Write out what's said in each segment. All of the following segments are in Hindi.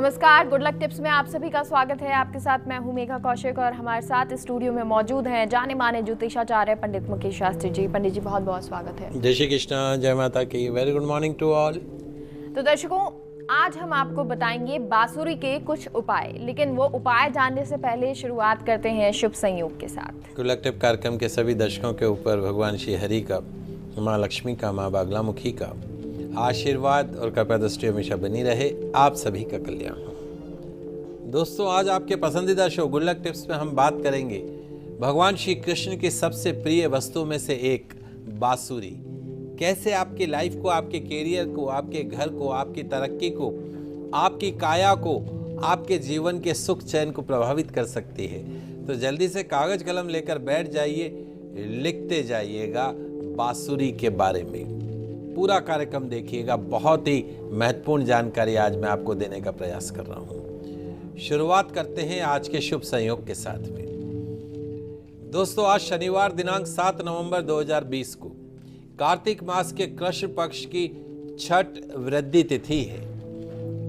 नमस्कार, गुड लक टिप्स में आप सभी का स्वागत है। आपके साथ मैं हूं मेघा कौशिक और हमारे साथ स्टूडियो में मौजूद हैं जाने माने ज्योतिषाचार्य पंडित मुकेश शास्त्री जी। पंडित जी बहुत बहुत स्वागत है। जय श्री कृष्ण, जय माता की। Very good morning to all. तो दर्शकों, आज हम आपको बताएंगे बांसुरी के कुछ उपाय, लेकिन वो उपाय जानने से पहले शुरुआत करते हैं शुभ संयोग के साथ। गुड लक टिप कार्यक्रम के सभी दर्शकों के ऊपर भगवान श्री हरि का, माँ लक्ष्मी का, माँ बागलामुखी का आशीर्वाद और कृपा दृष्टि हमेशा बनी रहे। आप सभी का कल्याण हो। दोस्तों, आज आपके पसंदीदा शो गुड लक टिप्स में हम बात करेंगे भगवान श्री कृष्ण की सबसे प्रिय वस्तु में से एक बांसुरी। कैसे आपकी लाइफ को, आपके कैरियर को, आपके घर को, आपकी तरक्की को, आपकी काया को, आपके जीवन के सुख चैन को प्रभावित कर सकती है। तो जल्दी से कागज कलम लेकर बैठ जाइए, लिखते जाइएगा बांसुरी के बारे में। पूरा कार्यक्रम देखिएगा, बहुत ही महत्वपूर्ण जानकारी आज मैं आपको देने का प्रयास कर रहा हूं। शुरुआत करते हैं आज के शुभ संयोग के साथ में। दोस्तों, आज शनिवार दिनांक 7 नवंबर 2020 को कार्तिक मास के कृष्ण पक्ष की छठ वृद्धि तिथि है।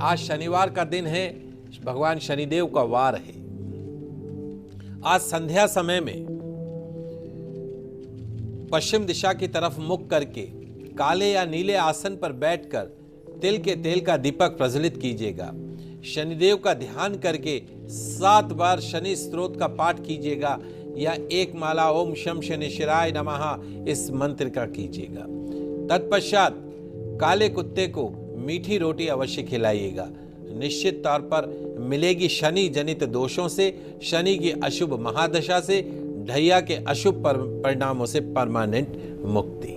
आज शनिवार का दिन है, भगवान शनिदेव का वार है। आज संध्या समय में पश्चिम दिशा की तरफ मुख करके काले या नीले आसन पर बैठकर तिल के तेल का दीपक प्रज्वलित कीजिएगा। शनिदेव का ध्यान करके 7 बार शनि स्तोत्र का पाठ कीजिएगा या एक माला ओम शम शनिश्चराय नमः इस मंत्र का कीजिएगा। तत्पश्चात काले कुत्ते को मीठी रोटी अवश्य खिलाइएगा। निश्चित तौर पर मिलेगी शनि जनित दोषों से, शनि की अशुभ महादशा से, ढैया के अशुभ परिणामों से परमानेंट मुक्ति।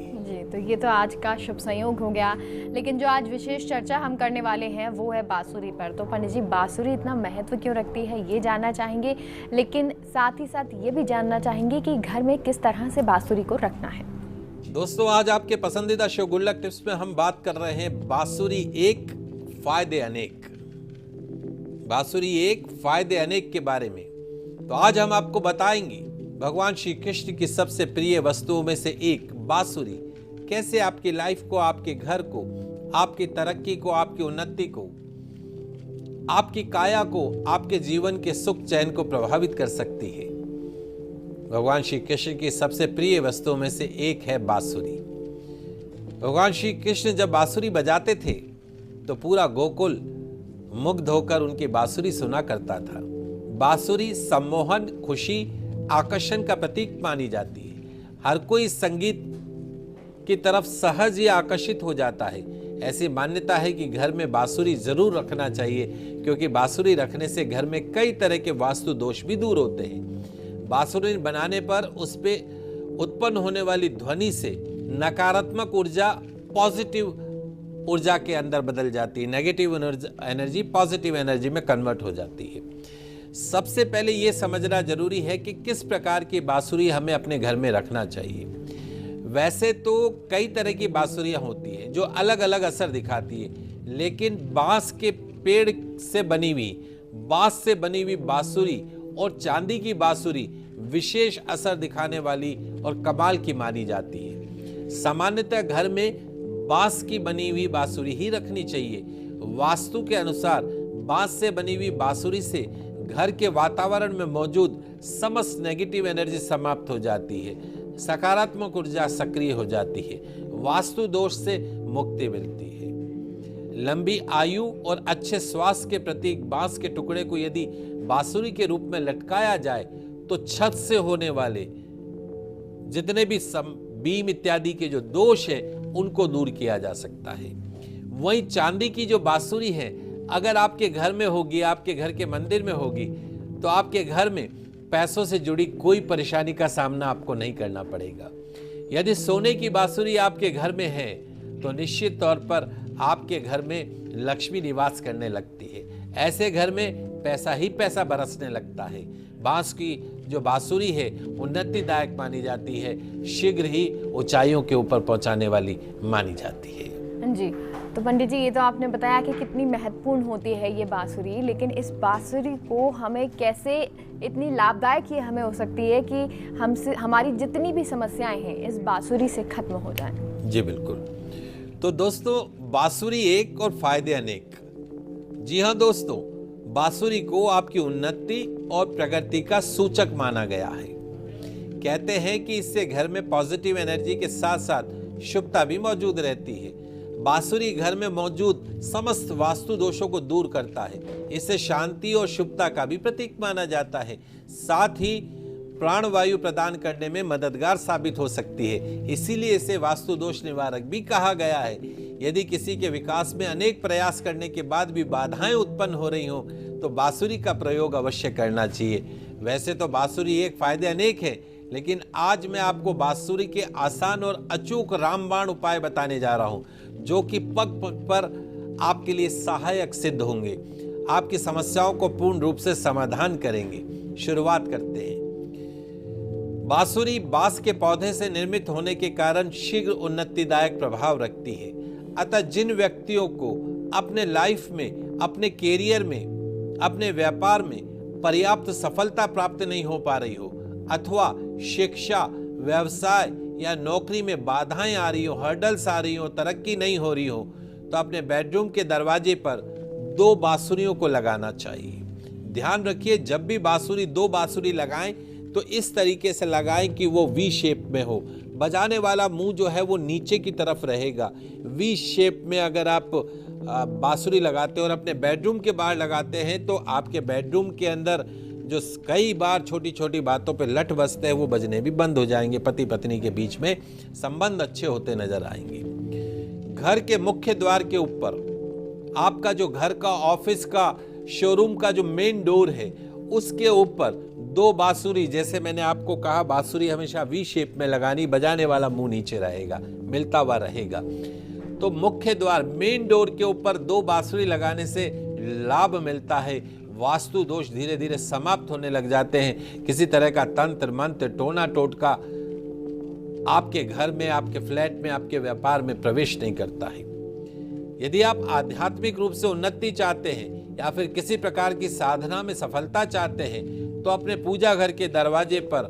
तो ये तो आज का शुभ संयोग हो गया, लेकिन जो आज विशेष चर्चा हम करने वाले हैं वो है बांसुरी पर। तो पंडित जी, बांसुरी इतना महत्व क्यों रखती है ये जानना चाहेंगे, लेकिन साथ ही साथ ये भी जानना चाहेंगे कि घर में किस तरह से बांसुरी को रखना है। दोस्तों, आज आपके पसंदीदा शो गुड लक टिप्स में हम बात कर रहे हैं बांसुरी एक फायदे अनेक। बांसुरी एक फायदे अनेक के बारे में। तो आज हम आपको बताएंगे भगवान श्री कृष्ण की सबसे प्रिय वस्तुओं में से एक बांसुरी कैसे आपकी लाइफ को, आपके घर को, आपकी तरक्की को, आपकी उन्नति को, आपकी काया को, आपके जीवन के सुख चैन को प्रभावित कर सकती है। भगवान श्री कृष्ण की सबसे प्रिय वस्तुओं में से एक है बांसुरी। भगवान श्री कृष्ण जब बांसुरी बजाते थे तो पूरा गोकुल मुग्ध होकर उनकी बांसुरी सुना करता था। बांसुरी सम्मोहन, खुशी, आकर्षण का प्रतीक मानी जाती है। हर कोई संगीत की तरफ सहज ही आकर्षित हो जाता है। ऐसी मान्यता है कि घर में बांसुरी जरूर रखना चाहिए, क्योंकि बांसुरी रखने से घर में कई तरह के वास्तु दोष भी दूर होते हैं। बांसुरी बनाने पर उस पे उत्पन्न होने वाली ध्वनि से नकारात्मक ऊर्जा पॉजिटिव ऊर्जा के अंदर बदल जाती है। नेगेटिव एनर्जी पॉजिटिव एनर्जी में कन्वर्ट हो जाती है। सबसे पहले यह समझना जरूरी है कि किस प्रकार की बांसुरी हमें अपने घर में रखना चाहिए। वैसे तो कई तरह की बांसुरियां होती हैं जो अलग अलग असर दिखाती है, लेकिन बांस के पेड़ से बनी हुई, बांस से बनी हुई बांसुरी और चांदी की बांसुरी विशेष असर दिखाने वाली और कमाल की मानी जाती है। सामान्यतः घर में बांस की बनी हुई बांसुरी ही रखनी चाहिए। वास्तु के अनुसार बांस से बनी हुई बांसुरी से घर के वातावरण में मौजूद समस्त नेगेटिव एनर्जी समाप्त हो जाती है, सकारात्मक ऊर्जा सक्रिय हो जाती है, वास्तु दोष से मुक्ति मिलती है। लंबी आयु और अच्छे स्वास्थ्य के प्रतीक बांस के टुकड़े को यदि बांसुरी के रूप में लटकाया जाए तो छत से होने वाले जितने भी बीम इत्यादि के जो दोष है उनको दूर किया जा सकता है। वहीं चांदी की जो बांसुरी है, अगर आपके घर में होगी, आपके घर के मंदिर में होगी, तो आपके घर में पैसों से जुड़ी कोई परेशानी का सामना आपको नहीं करना पड़ेगा। यदि सोने की बांसुरी आपके घर में है तो निश्चित तौर पर आपके घर में लक्ष्मी निवास करने लगती है। ऐसे घर में पैसा ही पैसा बरसने लगता है। बांस की जो बांसुरी है उन्नतिदायक मानी जाती है, शीघ्र ही ऊंचाइयों के ऊपर पहुंचाने वाली मानी जाती है। जी, तो पंडित जी, ये तो आपने बताया कि कितनी महत्वपूर्ण होती है ये बांसुरी, लेकिन इस बांसुरी को हमें कैसे इतनी लाभदायक ये हमें हो सकती है कि हमसे हमारी जितनी भी समस्याएं हैं इस बांसुरी से खत्म हो जाएं। जी बिल्कुल। तो दोस्तों, बांसुरी एक और फायदे अनेक। जी हाँ दोस्तों, बांसुरी को आपकी उन्नति और प्रगति का सूचक माना गया है। कहते हैं कि इससे घर में पॉजिटिव एनर्जी के साथ साथ शुभता भी मौजूद रहती है। बांसुरी घर में मौजूद समस्त वास्तु दोषों को दूर करता है। इसे शांति और शुभता का भी प्रतीक माना जाता है। साथ ही प्राणवायु प्रदान करने में मददगार साबित हो सकती है। इसीलिए इसे वास्तु दोष निवारक भी कहा गया है। यदि किसी के विकास में अनेक प्रयास करने के बाद भी बाधाएं उत्पन्न हो रही हो तो बांसुरी का प्रयोग अवश्य करना चाहिए। वैसे तो बांसुरी एक फायदे अनेक है, लेकिन आज मैं आपको बांसुरी के आसान और अचूक रामबाण उपाय बताने जा रहा हूं, जो कि पग पग पर आपके लिए सहायक सिद्ध होंगे, आपकी समस्याओं को पूर्ण रूप से समाधान करेंगे। शुरुआत करते हैं। बांसुरी बांस के पौधे से निर्मित होने के कारण शीघ्र उन्नतिदायक प्रभाव रखती है। अतः जिन व्यक्तियों को अपने लाइफ में, अपने कैरियर में, अपने व्यापार में पर्याप्त सफलता प्राप्त नहीं हो पा रही हो, अथवा शिक्षा, व्यवसाय या नौकरी में बाधाएं आ रही हो, हर्डल्स आ रही हो, तरक्की नहीं हो रही हो, तो अपने बेडरूम के दरवाजे पर 2 बांसुरियों को लगाना चाहिए। ध्यान रखिए, जब भी दो बांसुरी लगाएं तो इस तरीके से लगाएं कि वो वी शेप में हो। बजाने वाला मुंह जो है वो नीचे की तरफ रहेगा। वी शेप में अगर आप बांसुरी लगाते हैं और अपने बेडरूम के बाहर लगाते हैं तो आपके बेडरूम के अंदर जो कई बार छोटी छोटी बातों पे लठ बजते हैं वो बजने भी बंद हो जाएंगे। पति पत्नी के बीच में संबंध अच्छे होते नजर आएंगे। घर के मुख्य द्वार के ऊपर, आपका जो घर का, ऑफिस का, शोरूम का जो मेन डोर है उसके ऊपर 2 बांसुरी, जैसे मैंने आपको कहा बांसुरी हमेशा वी शेप में लगानी, बजाने वाला मुंह नीचे रहेगा, मिलता हुआ रहेगा। तो मुख्य द्वार, मेन डोर के ऊपर 2 बांसुरी लगाने से लाभ मिलता है। वास्तु दोष धीरे धीरे समाप्त होने लग जाते हैं। किसी तरह का तंत्र मंत्र, टोना टोटका आपके घर में, आपके फ्लैट में, आपके व्यापार में प्रवेश नहीं करता है। यदि आप आध्यात्मिक रूप से उन्नति चाहते हैं या फिर किसी प्रकार की साधना में सफलता चाहते हैं तो अपने पूजा घर के दरवाजे पर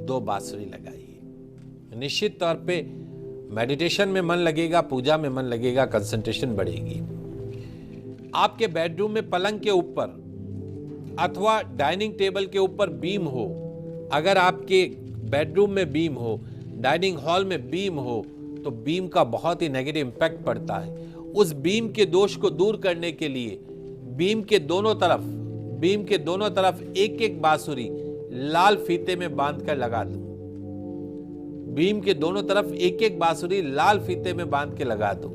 2 बांसुरी लगाइए। निश्चित तौर पे मेडिटेशन में मन लगेगा, पूजा में मन लगेगा, कंसंट्रेशन बढ़ेगी। आपके बेडरूम में पलंग के ऊपर अथवा डाइनिंग टेबल के ऊपर बीम हो, अगर आपके बेडरूम में बीम हो, डाइनिंग हॉल में बीम हो, तो बीम का बहुत ही नेगेटिव इंपैक्ट पड़ता है। उस बीम के दोष को दूर करने के लिए बीम के दोनों तरफ एक एक बांसुरी लाल फीते में बांधकर लगा दो। बीम के दोनों तरफ एक एक बांसुरी लाल फीते में बांध के लगा दो।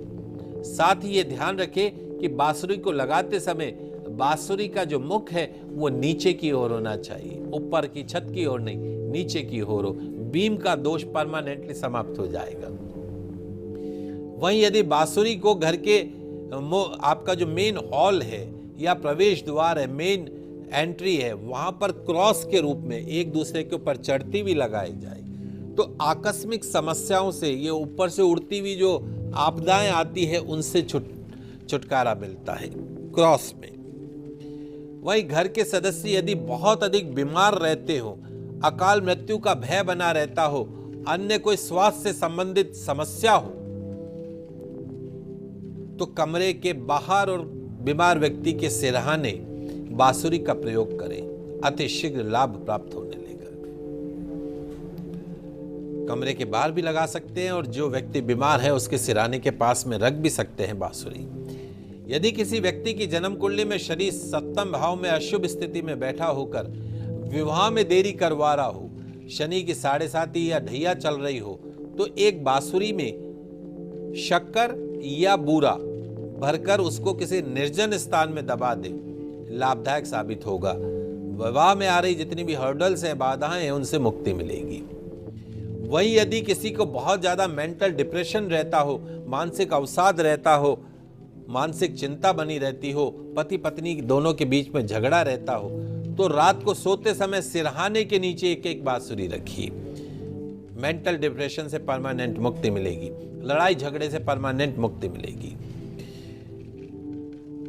साथ ही ये ध्यान रखें कि बांसुरी को लगाते समय बांसुरी का जो मुख है वो नीचे की ओर होना चाहिए, ऊपर की छत की ओर नहीं, नीचे की ओर हो। बीम का दोष परमानेंटली समाप्त हो जाएगा। वहीं यदि बांसुरी को घर के आपका जो मेन हॉल है या प्रवेश द्वार है, मेन एंट्री है, वहां पर क्रॉस के रूप में एक दूसरे के ऊपर चढ़ती हुई लगाई जाए तो आकस्मिक समस्याओं से, ये ऊपर से उड़ती हुई जो आपदाएं आती है उनसे छुटकारा मिलता है क्रॉस में। वहीं घर के सदस्य यदि बहुत अधिक बीमार रहते हो, अकाल मृत्यु का भय बना रहता हो, अन्य कोई स्वास्थ्य से संबंधित समस्या हो, तो कमरे के बाहर और बीमार व्यक्ति के सिरहाने बांसुरी का प्रयोग करें, अति शीघ्र लाभ प्राप्त होने लगेगा। कमरे के बाहर भी लगा सकते हैं और जो व्यक्ति बीमार है उसके सिरहाने के पास में रख भी सकते हैं बांसुरी। यदि किसी व्यक्ति की जन्म कुंडली में शनि 7वें भाव में अशुभ स्थिति में बैठा होकर विवाह में देरी करवा रहा हो, शनि की 7.5 या ढैया चल रही हो, तो एक बांसुरी में शक्कर या बूरा भरकर उसको किसी निर्जन स्थान में दबा दे, लाभदायक साबित होगा। विवाह में आ रही जितनी भी हर्डल्स हैं, बाधाएं हैं, उनसे मुक्ति मिलेगी। वहीं यदि किसी को बहुत ज्यादा मेंटल डिप्रेशन रहता हो, मानसिक अवसाद रहता हो, मानसिक चिंता बनी रहती हो, पति पत्नी दोनों के बीच में झगड़ा रहता हो, तो रात को सोते समय सिरहाने के नीचे एक एक बांसुरी रखिए। मेंटल डिप्रेशन से परमानेंट मुक्ति मिलेगी, लड़ाई झगड़े से परमानेंट मुक्ति मिलेगी।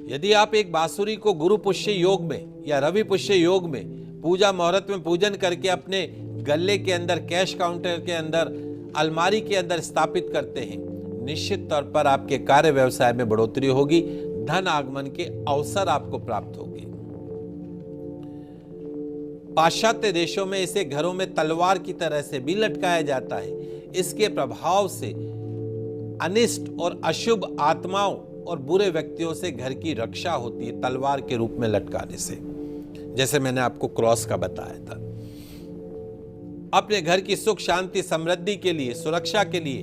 यदि आप एक बांसुरी को गुरु पुष्य योग में या रवि पुष्य योग में पूजा मुहूर्त में पूजन करके अपने गले के अंदर, कैश काउंटर के अंदर, अलमारी के अंदर स्थापित करते हैं, निश्चित तौर पर आपके कार्य व्यवसाय में बढ़ोतरी होगी, धन आगमन के अवसर आपको प्राप्त होंगे। पाश्चात्य देशों में इसे घरों में तलवार की तरह से भी लटकाया जाता है। इसके प्रभाव से अनिष्ट और अशुभ आत्माओं और बुरे व्यक्तियों से घर की रक्षा होती है, तलवार के रूप में लटकाने से, जैसे मैंने आपको क्रॉस का बताया था। अपने घर की सुख शांति समृद्धि के लिए, सुरक्षा के लिए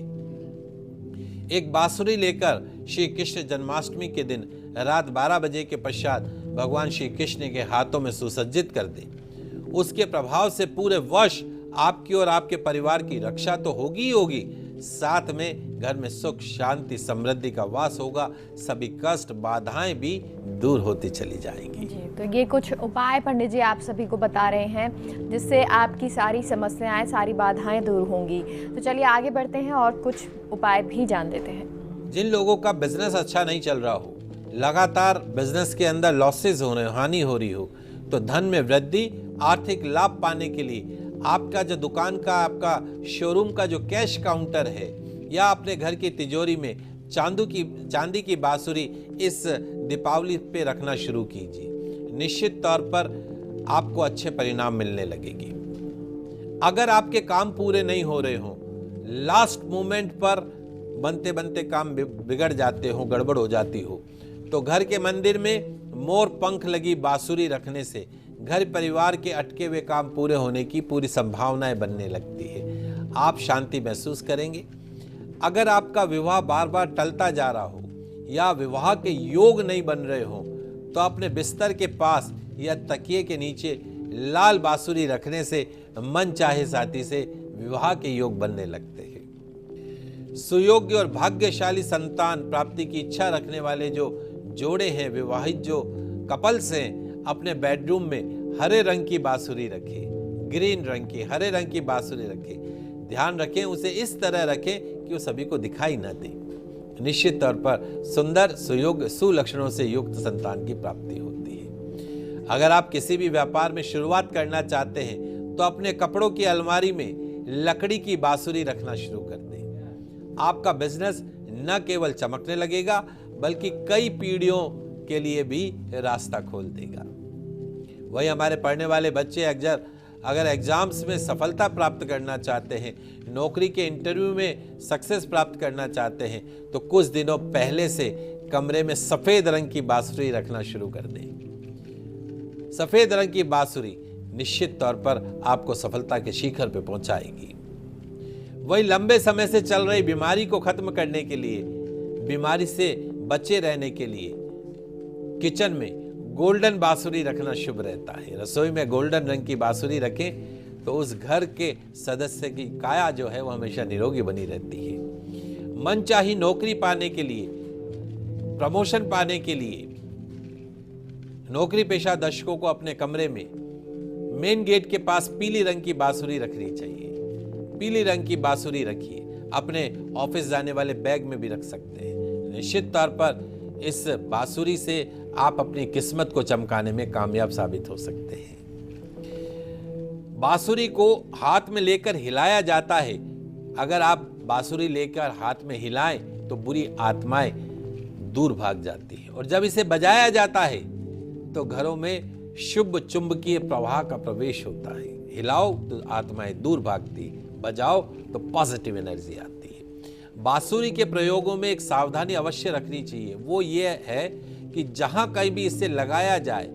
एक बांसुरी लेकर श्री कृष्ण जन्माष्टमी के दिन रात 12 बजे के पश्चात भगवान श्री कृष्ण के हाथों में सुसज्जित कर दें। उसके प्रभाव से पूरे वर्ष आपकी और आपके परिवार की रक्षा तो होगी ही होगी, साथ में घर में सुख शांति समृद्धि का वास होगा। सभी कष्ट बाधाएं भी दूर होती चली जाएंगी। जी, तो ये कुछ उपाय पंडित जी आप सभी को बता रहे हैं जिससे आपकी सारी समस्याएं, सारी बाधाएं दूर होंगी। तो चलिए आगे बढ़ते हैं और कुछ उपाय भी जान देते हैं। जिन लोगों का बिजनेस अच्छा नहीं चल रहा हो, लगातार बिजनेस के अंदर लॉसेज हो रहे हो, हानि हो रही हो, तो धन में वृद्धि, आर्थिक लाभ पाने के लिए आपका जो दुकान का, आपका शोरूम का जो कैश काउंटर है या अपने घर की तिजोरी में चांदी की बांसुरी इस दीपावली पे रखना शुरू कीजिए। निश्चित तौर पर आपको अच्छे परिणाम मिलने लगेंगे। अगर आपके काम पूरे नहीं हो रहे हो, लास्ट मोमेंट पर बनते बनते काम बिगड़ जाते हो, गड़बड़ हो जाती हो, तो घर के मंदिर में मोर पंख लगी बांसुरी रखने से घर परिवार के अटके हुए काम पूरे होने की पूरी संभावनाएं बनने लगती है। आप शांति महसूस करेंगे। अगर आपका विवाह बार बार टलता जा रहा हो या विवाह के योग नहीं बन रहे हो, तो अपने बिस्तर के पास या तकिए के नीचे लाल बांसुरी रखने से मन चाहे साथी से विवाह के योग बनने लगते हैं। सुयोग्य और भाग्यशाली संतान प्राप्ति की इच्छा रखने वाले जो जोड़े हैं, विवाहित जो कपल्स हैं, अपने बेडरूम में हरे रंग की बांसुरी रखें, ग्रीन रंग की, हरे रंग की बांसुरी रखें। ध्यान रखें, उसे इस तरह रखें कि वो सभी को दिखाई न दे। निश्चित तौर पर सुंदर, सुयोग्य, सुलक्षणों से युक्त संतान की प्राप्ति होती है। अगर आप किसी भी व्यापार में शुरुआत करना चाहते हैं तो अपने कपड़ों की अलमारी में लकड़ी की बांसुरी रखना शुरू कर दें। आपका बिजनेस न केवल चमकने लगेगा बल्कि कई पीढ़ियों के लिए भी रास्ता खोल देगा। वही हमारे पढ़ने वाले बच्चे अगर एग्जाम्स में सफलता प्राप्त करना चाहते हैं, नौकरी के इंटरव्यू में सक्सेस प्राप्त करना चाहते हैं, तो कुछ दिनों पहले से कमरे में सफेद रंग की बांसुरी रखना शुरू कर दें। सफेद रंग की बांसुरी निश्चित तौर पर आपको सफलता के शिखर पर पहुंचाएगी। वही लंबे समय से चल रही बीमारी को खत्म करने के लिए, बीमारी से बचे रहने के लिए किचन में गोल्डन बांसुरी रखना शुभ रहता है। रसोई में गोल्डन रंग की बांसुरी रखें तो उस घर के सदस्य की काया जो है वो हमेशा निरोगी बनी रहती है। मनचाही नौकरी पाने के लिए, प्रमोशन पाने के लिए नौकरी पेशा दर्शकों को अपने कमरे में मेन गेट के पास पीली रंग की बांसुरी रखनी चाहिए। पीली रंग की बांसुरी रखिए, अपने ऑफिस जाने वाले बैग में भी रख सकते हैं। निश्चित तौर पर इस बांसुरी से आप अपनी किस्मत को चमकाने में कामयाब साबित हो सकते हैं। बांसुरी को हाथ में लेकर हिलाया जाता है। अगर आप बांसुरी लेकर हाथ में हिलाएं तो बुरी आत्माएं दूर भाग जाती हैं, और जब इसे बजाया जाता है तो घरों में शुभ चुंबकीय प्रवाह का प्रवेश होता है। हिलाओ तो आत्माएं दूर भागती, बजाओ तो पॉजिटिव एनर्जी आती है। बांसुरी के प्रयोगों में एक सावधानी अवश्य रखनी चाहिए, वो ये है कि जहां कहीं भी इसे लगाया जाए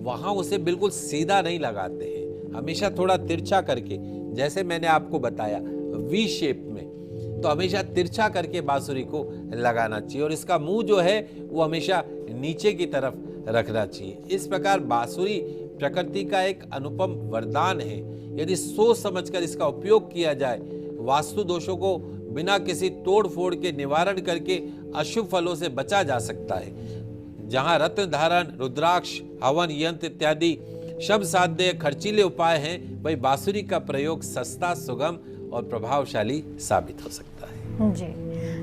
वहां उसे बिल्कुल सीधा नहीं लगाते हैं, हमेशा थोड़ा तिरछा करके, जैसे मैंने आपको बताया वी शेप में, तो हमेशा तिरछा करके बांसुरी को लगाना चाहिए और इसका मुंह जो है वो हमेशा नीचे की तरफ रखना चाहिए। इस प्रकार बांसुरी प्रकृति का एक अनुपम वरदान है। यदि सोच समझकर इसका उपयोग किया जाए, वास्तु दोषों को बिना किसी तोड़ फोड़ के निवारण करके अशुभ फलों से बचा जा सकता है। जहां रत्न धारण, रुद्राक्ष, हवन यंत्र इत्यादि शब्द साध्य खर्चीले उपाय हैं, वही बांसुरी का प्रयोग सस्ता, सुगम और प्रभावशाली साबित हो सकता है। जी,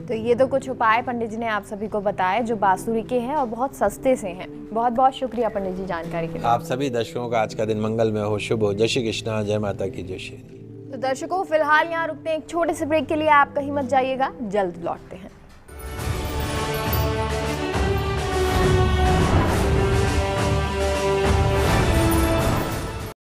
तो ये तो कुछ उपाय पंडित जी ने आप सभी को बताए जो बांसुरी के हैं और बहुत सस्ते से हैं। बहुत बहुत शुक्रिया पंडित जी जानकारी के लिए। आप सभी दर्शकों का आज का दिन मंगलमय हो, शुभ हो। जय श्री कृष्णा, जय माता की जय श्री। तो दर्शकों फिलहाल यहाँ रुकते हैं एक छोटे से ब्रेक के लिए, आप कहीं मत जाइएगा, जल्द लौटते हैं।